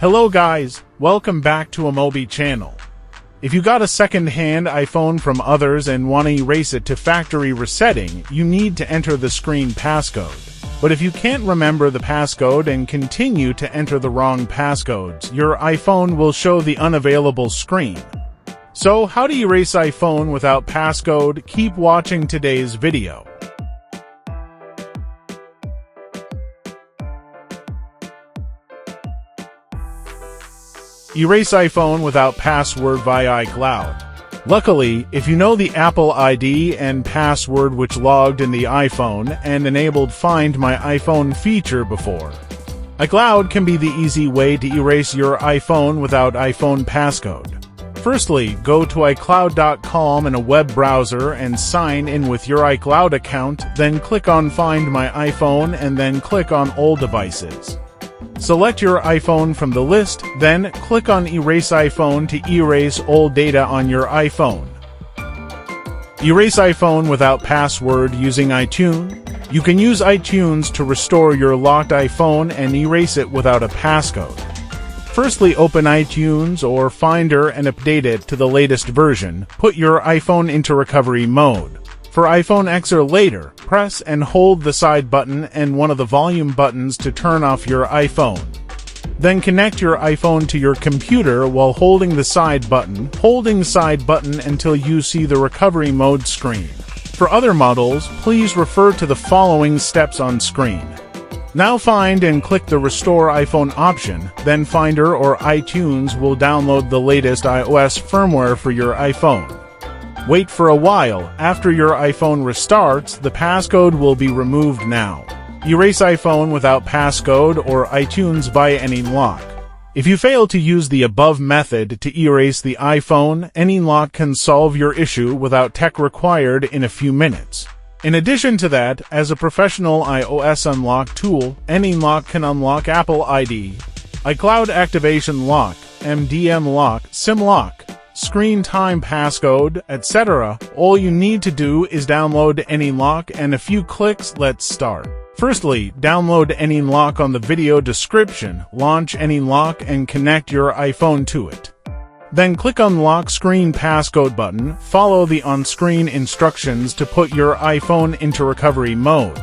Hello guys, welcome back to a Moby channel. If you got a second-hand iPhone from others and want to erase it to factory resetting, you need to enter the screen passcode. But if you can't remember the passcode and continue to enter the wrong passcodes, your iPhone will show the unavailable screen. So, how to erase iPhone without passcode? Keep watching today's video. Erase iPhone without password via iCloud. Luckily, if you know the Apple ID and password which logged in the iPhone and enabled Find My iPhone feature before, iCloud can be the easy way to erase your iPhone without iPhone passcode. Firstly, go to iCloud.com in a web browser and sign in with your iCloud account, then click on Find My iPhone and then click on All Devices. Select your iPhone from the list, then click on Erase iPhone to erase all data on your iPhone. Erase iPhone without password using iTunes. You can use iTunes to restore your locked iPhone and erase it without a passcode. Firstly, open iTunes or Finder and update it to the latest version. Put your iPhone into recovery mode. For iPhone X or later, press and hold the side button and one of the volume buttons to turn off your iPhone. Then connect your iPhone to your computer while holding the side button, until you see the recovery mode screen. For other models, please refer to the following steps on screen. Now find and click the Restore iPhone option, then Finder or iTunes will download the latest iOS firmware for your iPhone. Wait for a while. After your iPhone restarts, the passcode will be removed now. Erase iPhone without passcode or iTunes via AnyLock. If you fail to use the above method to erase the iPhone, AnyLock can solve your issue without tech required in a few minutes. In addition to that, as a professional iOS unlock tool, AnyLock can unlock Apple ID, iCloud Activation Lock, MDM Lock, SIM Lock, Screen Time Passcode, etc. All you need to do is download AnyLock and a few clicks. Let's start. Firstly, download AnyLock on the video description, launch AnyLock and connect your iPhone to it. Then click on Lock Screen Passcode button, follow the on-screen instructions to put your iPhone into recovery mode.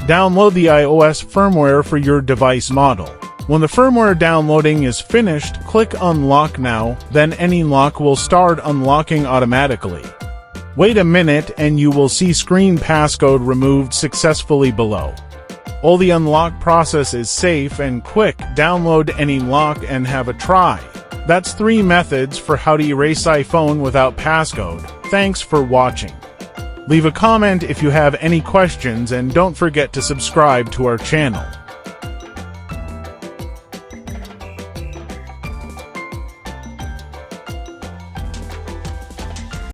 Download the iOS firmware for your device model. When the firmware downloading is finished, click Unlock Now, then AnyLock will start unlocking automatically. Wait a minute and you will see Screen Passcode removed successfully below. All the unlock process is safe and quick. Download AnyLock and have a try. That's 3 methods for how to erase iPhone without passcode. Thanks for watching. Leave a comment if you have any questions and don't forget to subscribe to our channel.